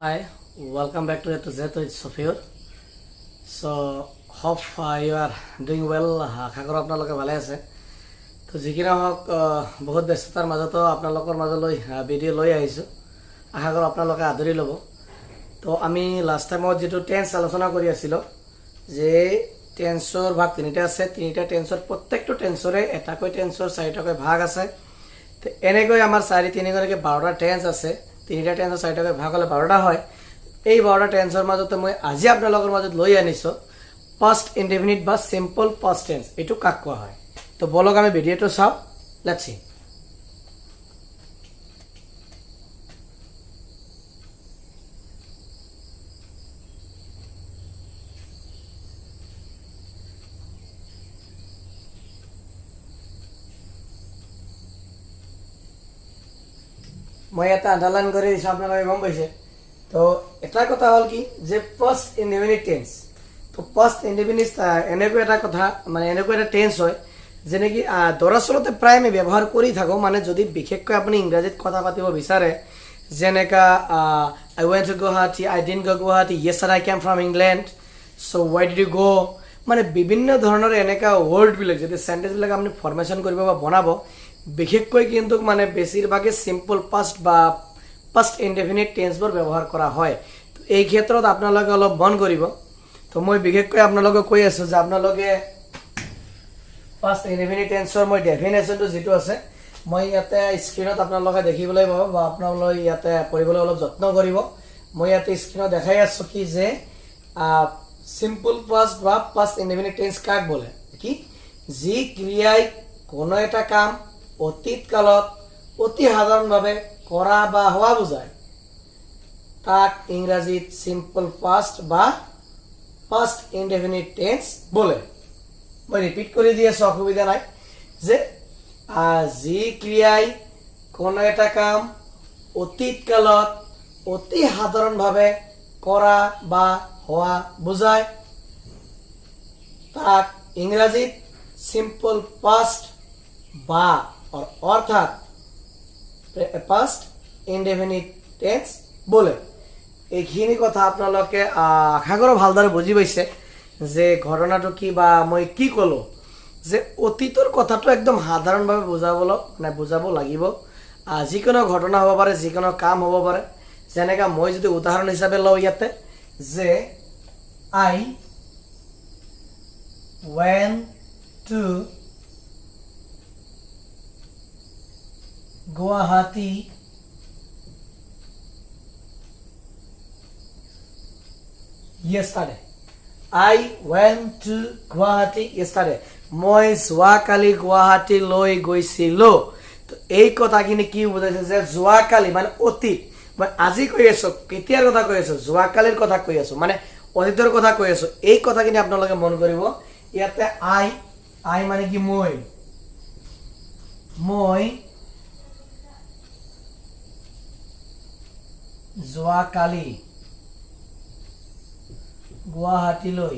Hi, welcome back to A to Z with Sophia. So, hope you are doing well. আশা কৰোঁ আপোনালোকে ভালে আছে। তো যিকি নহওক বহুত ব্যস্ততাৰ মাজতো আপোনালোকৰ মাজলৈ ভিডিঅ' লৈ আহিছোঁ। আশা কৰোঁ আপোনালোকে আদৰি ল'ব। তো আমি লাষ্ট টাইমত যেটো টেন্স আলোচনা কৰি আছিলোঁ যে টেন্সৰ ভাগ তিনিটা আছে, তিনিটা টেন্সৰ প্ৰত্যেকটো টেন্সৰে এটাকৈ টেন্সৰ চাৰিটাকৈ ভাগ আছে। তো এনেকৈ আমাৰ 4-3 গৰাকী 12টা টেন্স আছে। তিনিটা টেন্সৰ চাৰিটাকৈ ভাগ হ'লে 12টা হয়। এই 12টা টেন্সৰ মাজতে মই আজি আপোনালোকৰ মাজত লৈ আনিছোঁ পাষ্ট ইনডেফিনিট বা সিম্পল পাষ্ট টেন্স। এইটো কাক কোৱা হয়? তো বলক আমি ভিডিঅ'টো চাওঁ। Let's see. মই এটা আন্ডাৰলাইন কৰি দিছোঁ, আপোনালোকে গম পাইছে। তো এটা কথা হ'ল কি যে পাষ্ট ইনডেফিনিট টেন্স। তো পাষ্ট ইনডেফিনিট এনেকুৱা এটা কথা, মানে এনেকুৱা এটা টেন্স হয় যেনেকি দৰাচলতে প্ৰায় আমি ব্যৱহাৰ কৰি থাকোঁ। মানে যদি বিশেষকৈ আপুনি ইংৰাজীত কথা পাতিব বিচাৰে, যেনেকা I went to Guwahati, I didn't go Guwahati, yesterday I came from England, so' why did you go'. মানে বিভিন্ন ধৰণৰ এনেকুৱা ৱৰ্ডবিলাক যদি চেণ্টেঞ্চবিলাক আপুনি ফৰ্মেশ্যন কৰিব বা বনাব, বিশেষকৈ কিন্তু মানে বেছিভাগে সিম্পল পাষ্ট বা পাষ্ট ইনডেফিনিট টেন্সবোৰ ব্যৱহাৰ কৰা হয়। তো এই ক্ষেত্ৰত আপোনালোকে অলপ মন কৰিব। তো মই বিশেষকৈ আপোনালোকক কৈ আছোঁ যে আপোনালোকে পাষ্ট ইনডেফিনিট টেন্সৰ মই ডেফিনেশ্যনটো যিটো আছে মই ইয়াতে স্ক্ৰীনত আপোনালোকে দেখিবলৈ পাব বা আপোনালোকে ইয়াতে পঢ়িবলৈ অলপ যত্ন কৰিব। মই ইয়াতে স্ক্ৰীনত দেখাই আছোঁ কি যে সিম্পল পাষ্ট বা পাষ্ট ইনডেফিনিট টেন্স কাক বোলে? কি যি ক্ৰিয়াই কোনো এটা কাম অতীত কালত অতি সাধাৰণভাৱে কৰা বা হোৱা বুজায়, তাক ইংৰাজীত সিম্পল পাষ্ট বা পাষ্ট ইনডেফিনিট টেন্স বোলে। মই ৰিপিট কৰি দি আছোঁ, অসুবিধা নাই। যে যি ক্ৰিয়াই কোনো এটা কাম অতীত কালত অতি সাধাৰণভাৱে কৰা বা হোৱা বুজায়, তাক ইংৰাজীত সিম্পল পাষ্ট বা অৰ্থাৎ পাষ্ট ইনডেফিনিট টেন্স বলে। এইখিনি কথা আপোনালোকে আশা কৰোঁ ভালদৰে বুজি পাইছে যে ঘটনাটো কি বা মই কি ক'লোঁ। যে অতীতৰ কথাটো একদম সাধাৰণভাৱে বুজাব লাগিব। যিকোনো ঘটনা হ'ব পাৰে, যিকোনো কাম হ'ব পাৰে। যেনেকৈ মই যদি উদাহৰণ হিচাপে লওঁ ইয়াতে যে I went to Guwahati yesterday. I went to Guwahati yesterday. মই যোৱাকালি গুৱাহাটীলৈ গৈছিলোঁ। তো এই কথাখিনি কি বুজাইছে যে যোৱাকালি মানে অতীত। মই আজি কৈ আছোঁ, কেতিয়াৰ কথা কৈ আছোঁ? যোৱাকালিৰ কথা কৈ আছোঁ, মানে অতীতৰ কথা কৈ আছোঁ। এই কথাখিনি আপোনালোকে মন কৰিব। ইয়াতে আই মানে কি মই যোৱাকালি গুৱাহাটীলৈ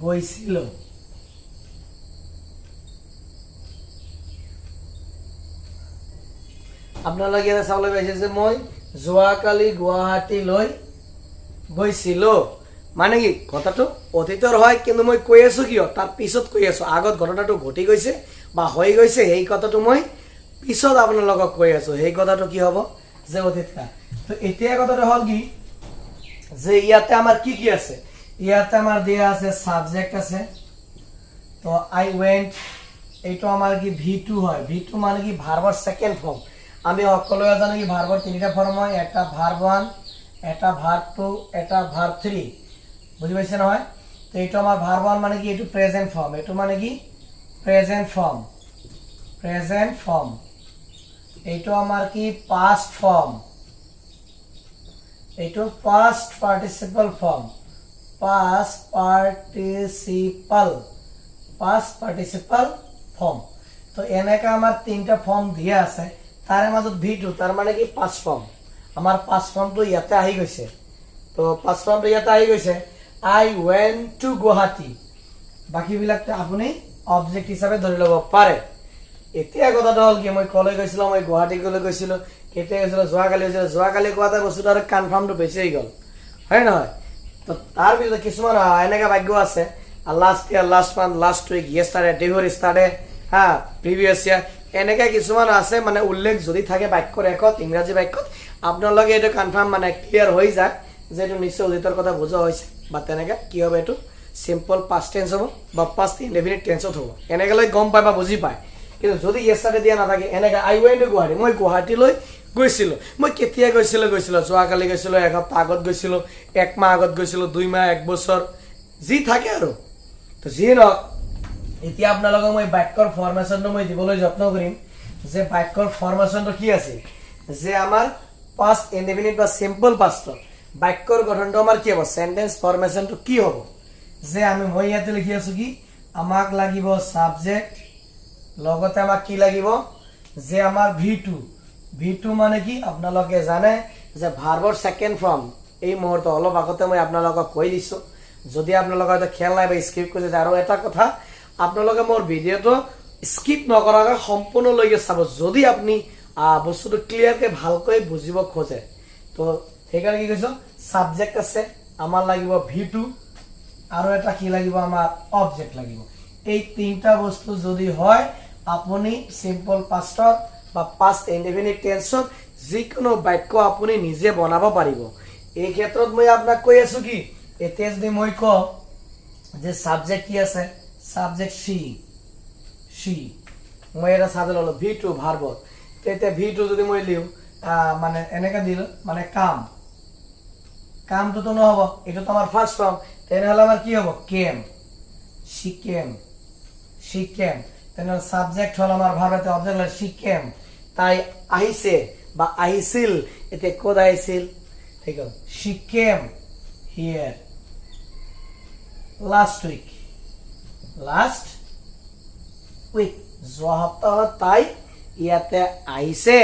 গৈছিলোঁ। আপোনালোকে ইয়াতে চাবলৈ পাইছে যে মই যোৱাকালি গুৱাহাটীলৈ গৈছিলোঁ। মানে কি কথাটো অতীতৰ হয়, কিন্তু মই কৈ আছোঁ কিয়? তাৰ পিছত কৈ আছোঁ। আগত ঘটনাটো ঘটি গৈছে বা হৈ গৈছে, সেই কথাটো মই পিছত আপোনালোকক কৈ আছোঁ। সেই কথাটো কি হ'ব? যে অতীতকাল। তো এতিয়া কথাটো হ'ল কি যে ইয়াতে আমাৰ কি কি আছে? ইয়াতে আমাৰ দিয়া আছে সাবজেক্ট আছে। তো আই ৱেণ্ট, এইটো আমাৰ কি V2 হয়। V2 মানে কি ভাৰ্বৰ সেকেন্ড ফৰ্ম। আমি সকলোৱে জানো কি ভাৰ্বৰ তিনিটা ফৰ্ম হয়, এটা ভাৰ্ব 1, এটা ভাৰ্ব 2, এটা ভাৰ্ব 3। বুঝি পাইছে নহয়? তো এইটো আমাৰ ভাৰ্ব 1 মানে কি এইটো প্ৰেজেন্ট ফৰ্ম। এইটো মানে কি প্ৰেজেন্ট ফৰ্ম। এইটো আমাৰ কি পাষ্ট ফৰ্ম। এইটো past participle form. Past participle form. তো এনেকা আমাৰ তিনটা ফৰ্ম দিয়া আছে। তাৰে মাজত V2 তাৰ মানে কি পাষ্ট ফৰ্ম। আমাৰ পাষ্ট ফৰ্মটো ইয়াতে আহি গৈছে। তো পাষ্ট ফৰ্মটো ইয়াতে আহি গৈছে। I went to Guwahati. বাকিবিলাকটা আপুনি অবজেক্ট হিচাপে ধৰি ল'ব পাৰে এতিয়া কথাটো হ'ল কি মই কলৈ গৈছিলো মই গুৱাহাটী গলৈ গৈছিলো কেতিয়া গৈছিলো যোৱাকালি কোৱাটা বস্তুটো আৰু কনফাৰ্মটো বেছি হৈ গ'ল হয় নহয় তো তাৰ পিছত কিছুমান এনেকা বাক্য আছে last year last month last week yesterday day before yesterday হা প্ৰিভিয়াছ ইয়াৰ এনেকা কিছুমান আছে মানে উল্লেখ যদি থাকে বাক্যৰ একত ইংৰাজী বাক্যত আপোনালোকে এইটো কনফাৰ্ম মানে ক্লিয়াৰ হৈ যায় যে এইটো নিশ্চয় অতীতৰ কথা বুজা হৈছে বা তেনেকা কি হবে এইটো সিম্পল পাষ্ট টেন্স হ'ব বা পাষ্ট ইনডেফিনিট টেন্সত হ'ব এনেকা লৈ গম পায় বা বুজি পায় কিন্তু যদি ইয়েষ্টাৰডে দিয়া নাথাকে এনেকা আই ওয়েন্ট টু গুৱাহাটী মই গুৱাহাটীলৈ গৈছিলো মই কেতিয়া গৈছিলো যোৱাকালি গৈছিলো এসপ্তাহ আগত গৈছিলো এক মাহ আগত গৈছিলো 2 মাহ 1 বছৰ যি থাকে আৰু তো যি নহওক এতিয়া আপোনালোকক মই বাক্যৰ ফৰ্মেশনটো মই দিবলৈ যত্ন কৰিম যে বাক্যৰ ফৰ্মেশনটো কি আছে যে আমাৰ পাষ্ট ইনডেফিনিট বা সিম্পল পাষ্ট বাক্যৰ গঠনটো আমাৰ কি হ'ব সেন্টেন্স ফৰ্মেশনটো কি হ'ব যে মই ইয়াতে লিখি আছো কি আমাক লাগিব সাবজেক্ট লগতে আমাক কি লাগিব যে আমাৰ V2 মানে কি আপোনালোকে জানে যে ভাৰ্বৰ সেকেন্ড ফৰ্ম এই মুহূৰ্ত অলপ আগতে মই আপোনালোকক কৈ দিছো যদি আপোনালোকৰ এটা খেল নাই বা স্কিপ কৰিছে আৰু এটা কথা আপোনালোকে মোৰ ভিডিওটো স্কিপ নকৰাকৈ সম্পূৰ্ণলৈকে চাব যদি আপুনি বস্তুটো ক্লিয়াৰকৈ ভালকৈ বুজিব খোজে তো সেইকাৰণে কি কৈছো সাবজেক্ট আছে আমাৰ লাগিব V2 আৰু এটা কি লাগিব আমাৰ অবজেক্ট লাগিব এই তিনটা বস্তু যদি হয় আপুনি সিম্পল পাষ্টৰ বা পাষ্ট ইনডেফিনিট টেন্সত যিকোনো বাক্য আপুনি নিজে বনাব পাৰিব এই ক্ষেত্ৰত মই আপোনাক কৈ আছো কি এতিয়া যদি মই কওঁ যে সাবজেক্ট কি আছে সাবজেক্ট she মই এটা সাবজেক্ট ললো V2 ভাৰ্বৰ তেতিয়া V2 যদি মই লিও মানে এনেকা দিল মানে কামটো নহব এটা তো আমার ফার্স্ট ফর্ম তেনেহলে আমার কি হবো she came তেনেহলে সাবজেক্ট হল আমার ভার্বতে অবজেক্ট হল she came তাই আহিছে বা আহিছিল এতে কোড আহিছিল ঠিক আছে she came here last week যোৱা সপ্তাহ তাই ইয়াতে আহিছে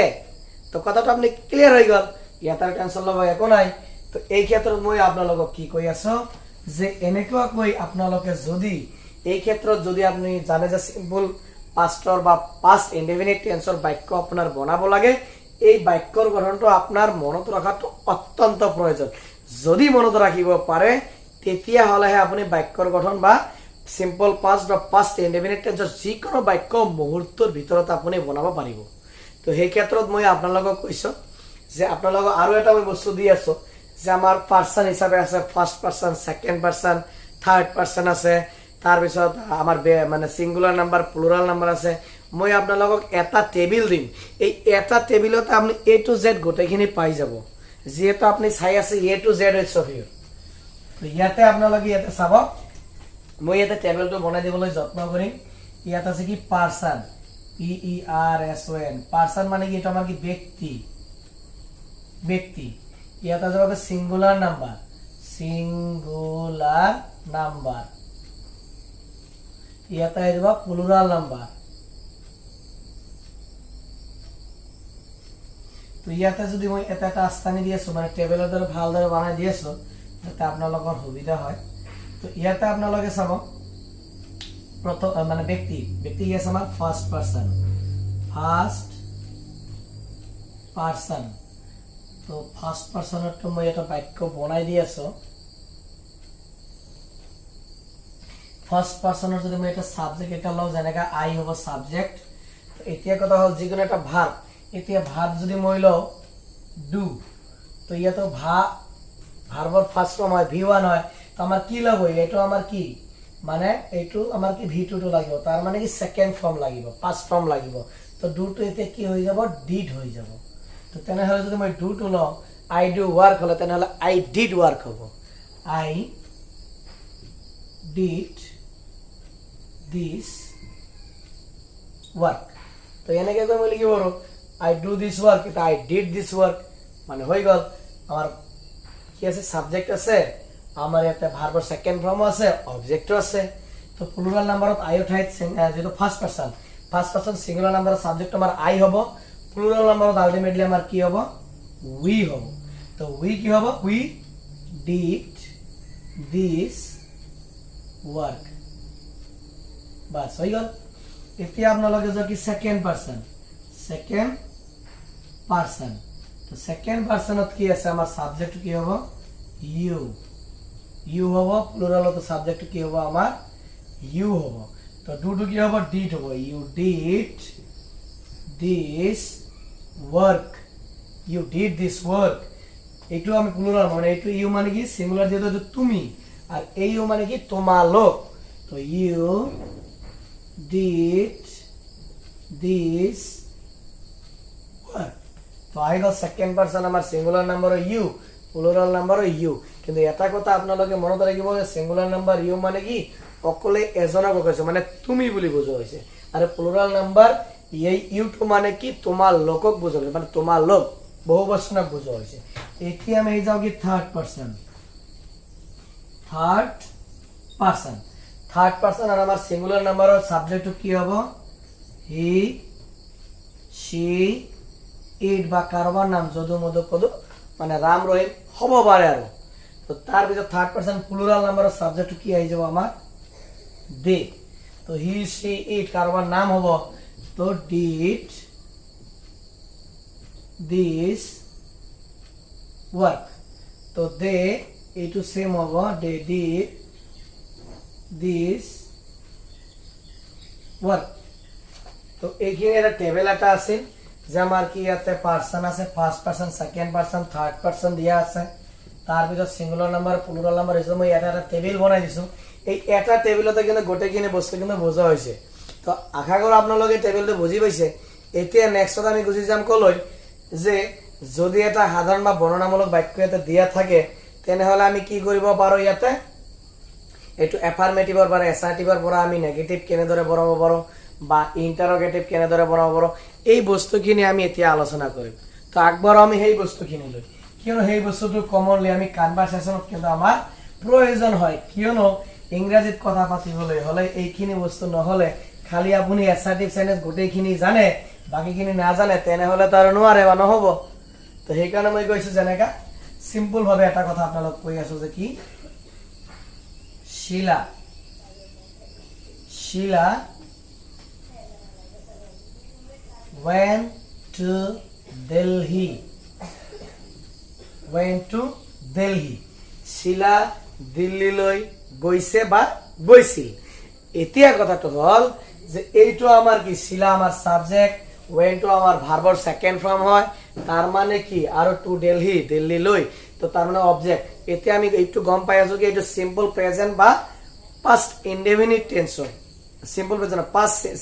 তো কথাটো আপনি ক্লিয়াৰ হয়ে গেল ইয়াতে টেনশন লব একো নাই তো এই ক্ষেত্ৰত মই আপোনালোকক কি কৈ আছো যে এনেকুৱা কৈ আপোনালোকে যদি এই ক্ষেত্ৰত যদি আপনি জানে যে সিম্পল পাষ্টৰ বা পাষ্ট ইনডেফিনিট টেন্সৰ বাক্য আপোনাৰ বনাব লাগে এই বাক্যৰ গঠনটো আপোনাৰ মনত ৰখাটো অত্যন্ত প্ৰয়োজন যদি মনত ৰাখিব পাৰে তেতিয়া হলেহে আপুনি বাক্যৰ গঠন বা সিম্পল পাষ্ট বা পাষ্ট ইনডেফিনিট টেন্সৰ যিকোনো বাক্য মুহূৰ্তৰ ভিতৰত আপুনি বনাব পাৰিব তো সেই ক্ষেত্ৰত মই আপোনালোকক কৈছো যে আপোনালোকক আৰু এটা মই বস্তু দি আছো যে আমাৰ পারসন হিসাবে আছে first person second person third person আছে তার পিছত আমার মানে সিঙ্গুলার নাম্বার প্লুরাল নাম্বার আছে মই আপোনালোকক এটা টেবিল দিম এই এটা টেবিলতে আপনি A to Z গোটেইখিনি পাই যাব যেহেতু আপনি চাই আছে A to Z it's of you তো ইয়াতে আপোনালোকে ইয়াতে চাব মই ইয়াতে টেবিলটো বনাই দিবলৈ যত্ন কৰিম ইয়াত আছে কি পাৰসন PERSON পাৰসন মানে কি এটা আমাৰ কি ব্যক্তি ইয়াত আছে হবে সিঙ্গুলার নাম্বার ইয়াত আহিব প্লুরাল নাম্বার তো ইয়াতে যদি মই এটা আস্থানি দি আছো মানে টেবিলৰ দৰে ভালদৰে বনাই দি আছো যাতে আপোনালোকৰ সুবিধা হয় তো ইয়াতে আপোনালোকে চাব প্ৰথম মানে ব্যক্তি আছে আমাৰ ফার্স্ট পারসন তো ফার্স্ট পারসনের তো মই এটা বাক্য বনাই দি আছো ফার্স্ট পারসনের যদি মই এটা সাবজেক্ট এটা লও যেনেকা আই হ'ব সাবজেক্ট তো এতিয়া কথা হল যিকোনো এটা ভার্ব এতিয়া ভার্ব যদি মই লও ডু তো ইয়াতো ভাৰ্বৰ ফার্স্ট ফর্ম হয় V1 হয় তো আমার কি লাগব এটো আমার কি মানে এইটো আমার কি V2 তো লাগিব তার মানে কি সেকেন্ড ফর্ম লাগিব পাস্ট ফর্ম লাগিব তো ডু তো এতে কি হৈ যাব ডিড হৈ যাব তো তেনেহলে যদি মই ডু টু লও আই ডু ওয়ার্ক হলে তেনেহলে আই ডিড ওয়ার্ক হব আই ডিড দিস ওয়ার্ক তো এনেকে কই মই লিখিব পাৰো আই ডু দিস ওয়ার্ক এটা আই ডিড দিস ওয়ার্ক মানে হৈ গল আমার কি আছে সাবজেক্ট আছে আমার ইয়াতে ভাৰ্বৰ সেকেন্ড ফর্ম আছে অবজেক্টও আছে তো প্লুরাল নাম্বারত আই উঠাই যেটো first person singular number subject আমার আই হব প্লুরাল নাম্বারত আলটিমেটলি আমার কি হব উই হব তো উই কি হব উই ডিড দিস ওয়ার্ক বাস হৈ গল এতিয়া আপোনালোকে যে কি সেকেন্ড পারসন তো সেকেন্ড পারসনত কি আছে আমার সাবজেক্ট কি হবে ইউ হবে প্লুরাল তো সাবজেক্ট কি হবে আমার ইউ হবে তো ডু কি হবে ডিড হবে ইউ ডিড দিস ওয়ার্ক এইটো আমি প্লুরাল মানে এইটো ইউ মানে কি সিঙ্গুলার যেহেতু তুমি আর এই ইউ মানে কি তোমালোক তো ইউ ডিড দিস ওয়ার্ক তো আইগো সেকেন্ড পারসন আমার singular number you plural number you কিন্তু এটা কথা আপোনালোকে মনত ৰাখিব যে সিঙ্গুলাৰ নাম্বাৰ ইউ মানে কি অকলে এজনক কৈছে মানে তুমি বুলি বুজোৱা হৈছে আৰু প্লুৰাল নাম্বাৰ এই ইউটো মানে কি তোমাৰ লোকক বুজোৱা হৈছে মানে তোমাৰ লোক বহুবচনক বুজোৱা হৈছে এতিয়া আমি যাও কি থার্ড পারসন আর আমার সিঙ্গুলার নাম্বারর সাবজেক্ট কি হবে হি সি ইট বা কারবার নাম যদু মধু পদু মানে রাম রহিম হব পারে আর তো তার ভিতর থার্ড পারসন প্লুরাল নাম্বারর সাবজেক্ট কি আই যাব আমার দে তো হি সি ইট কারবার নাম হব তো ডিড দিস ওয়ার্ক তো দে এইটো সেম হব দে ডিড দিস ওয়ার্ক তো এইখানে একটা টেবিল এটা আছে যে আমার কি ইয়াতে পারসন আছে first person second person third person দিয়া আছে তার ভিতর সিঙ্গুলার নাম্বার প্লুরাল নাম্বার এই সময় এটা একটা টেবিল বানাই দিছো এই একটা টেবিলতে কিন্তু গোটেইখিনি বস্তু কিন্তু বোঝা হয়েছে তো আশা কৰো আপোনালোকে টেবিলটো বুজি পাইছে এতিয়া নেক্সটত আমি গুজি যাম কলৈ যে যদি এটা সাধারণ বা বর্ণনামূলক বাক্য ইয়াতে দিয়া থাকে তেনেহলে আমি কি কৰিব পাৰো ইয়াতে এটো এফাৰ্মেটিভৰ পৰা এসাৰ্টিভৰ পৰা আমি নেগেটিভ কেনেদৰে বনাব পাৰো বা ইন্টাৰোগেটিভ কেনেদৰে বনাব পাৰো এই বস্তুখিনি আমি এতিয়া আলোচনা কৰিম তো আগবাৰ আমি সেই বস্তুখিনি লৈ কিয়নো সেই বস্তুটো কমনলি আমি কনভাৰসেশনত কিন্তু আমাৰ প্ৰয়োজন হয় কিয়নো ইংৰাজীত কথা পাতিবলৈ হলে এইখিনি বস্তু নহলে খালি আপুনি এসাৰ্টিভ সেন্টেন্স গোটেইখিনি জানে বাকিখিনি না জানে তেনেহলে তাৰ নোৱাৰে বা নহব তো সেইকাৰণে মই কৈছো যেনেকা সিম্পল ভাবে এটা কথা আপোনালোক কৈ আছো যে কি Sheila went to Delhi. Sheila দিল্লীলৈ গৈছে বা গৈছিল এতিয়া কথাটো হল যে এইটো আমাৰ কি শিলা আমাৰ সাবজেক্ট went to আমাৰ ভাৰ্বৰ সেকেন্ড ফৰ্ম হয় তাৰ মানে কি আৰু টু দিল্লীলৈ তো তার মানে অবজেক্ট এতিয়া আমি একটু গম পাই আছো কি এটা সিম্পল প্রেজেন্ট বা past indefinite tensor simple present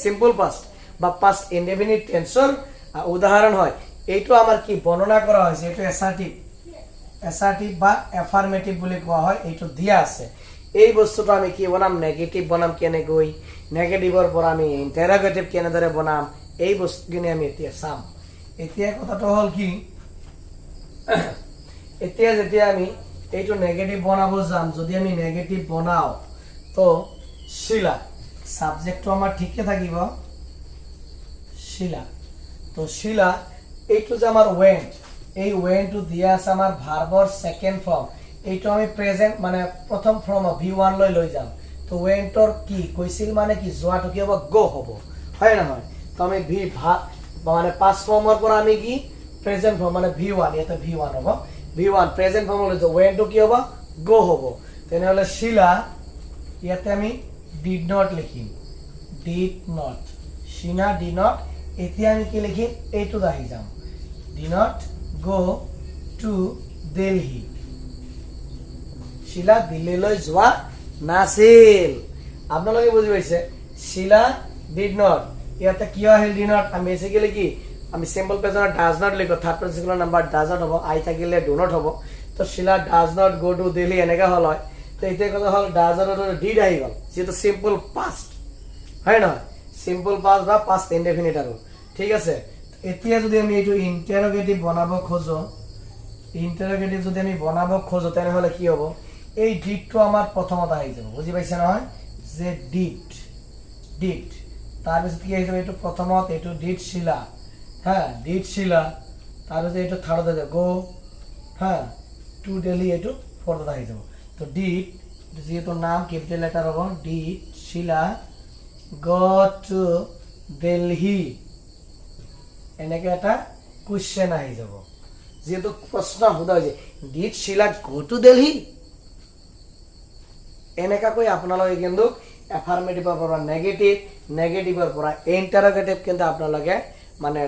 simple past বা পাস্ট ইনডেফিনিট টেন্সর উদাহরণ হয় এইটো আমার কি বর্ণনা করা হয়েছে এটা অ্যাসার্টিভ বা এফার্মেটিভ বলে কোয়া হয় এইটো দিয়া আছে এই বস্তুটো আমি কি বনাম নেগেটিভ বনাম কেনেকৈ নেগেটিভৰ পৰা আমি ইন্টাৰোগেটিভ কেনেদৰে বনাম এই বস্তুখিনি আমি এতিয়া চাম এতিয়া কথাটো হল কি এতিয়া যেতিয়া আমি এইটো নেগেটিভ বনাব যাম যদি আমি নেগেটিভ বনাও তো শিলা সাবজেক্টটো আমাৰ ঠিকই থাকিব শিলা তো শিলা এইটো যে আমাৰ ওয়েন্ট এই ওয়েন্টটো দিয়া আছে আমাৰ ভাৰ্বৰ সেকেন্ড ফৰ্ম এইটো আমি প্ৰেজেন্ট মানে প্ৰথম ফৰ্ম V1 লৈ যাম তো ওয়েন্টৰ কি কৈছিল মানে কি যোৱাটো কি হ'ব গো হ'ব হয় না হয় তো আমি মানে পাস্ট ফৰ্মৰ পৰা আমি কি প্রেজেন্ট ফর্ম মানে V1 ইয়াতে V1 হ'ব V1 প্রেজেন্ট ফর্ম লৈ যাও ওয়েন্টটো কি হ'ব গো হ'ব তেনেহলে শিলা ইয়াতে আমি did not লিখিম শিনা did not এতিয়া আমি কি লিখিম এইটো আহি যাম did not go to Delhi শিলা দিল্লীলৈ যোৱা নাছিল আপোনালোকে বুজি পাইছে শিলা did not ইয়াতে কি আহিল did not আমি বেসিক্যালি কি আমি সিম্পল প্রেজেন্ট ডাজ নট লিখো third person singular number does not হ'ব আই থাকিলে ডু নট হ'ব তো Sheela does not go to Delhi এনেকা হল হয় তো এতিয়া কথা হল ডাজ নট ডিড আহি গল যেটো সিম্পল পাস্ট হয় না সিম্পল পাস্ট বা পাস্ট ইনডেফিনিট আৰু ঠিক আছে এতিয়া যদি আমি এইটো ইন্টারোগেটিভ বনাব খোজো যদি আমি বনাব খোজো তেনেহলে কি হ'ব এই ডিডটো আমাৰ প্ৰথমত আহি যাব বুজি পাইছে নহয় যে ডিড তাৰ পিছত কি আহি যাব এইটো প্ৰথমত এইটো ডিড শিলা হ্যাঁ ডিড শিলা তার পিছত এইটো থার্ড আহি যাব গো হ্যাঁ টু দিল্লী এইটো ফোর্থ আহি যাব তো ডিড যেহেতু নাম ক্যাপিটাল লেটার হ'ব did Shila go to Delhi এনেকে এটা কোশ্চেন আহি যাব যেহেতু প্রশ্ন সোধা হৈছে did Shila go to Delhi এনেকা কৈ আপোনালোকে কিন্তু এফাৰ্মেটিভৰ পৰা নেগেটিভৰ পৰা ইন্টাৰোগেটিভ কিন্তু আপোনালোকে মানে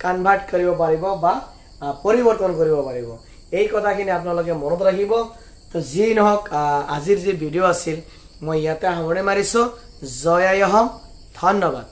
কনভাৰ্ট কৰিব পাৰিব বা পৰিৱৰ্তন কৰিব পাৰিব এই কথাখিনি আপোনালোকে মনত ৰাখিব তো যি নহওক আজিৰ যে ভিডিও আছিল মই ইয়াতে সামৰণি মাৰিছো জয় আই অসম ধন্যবাদ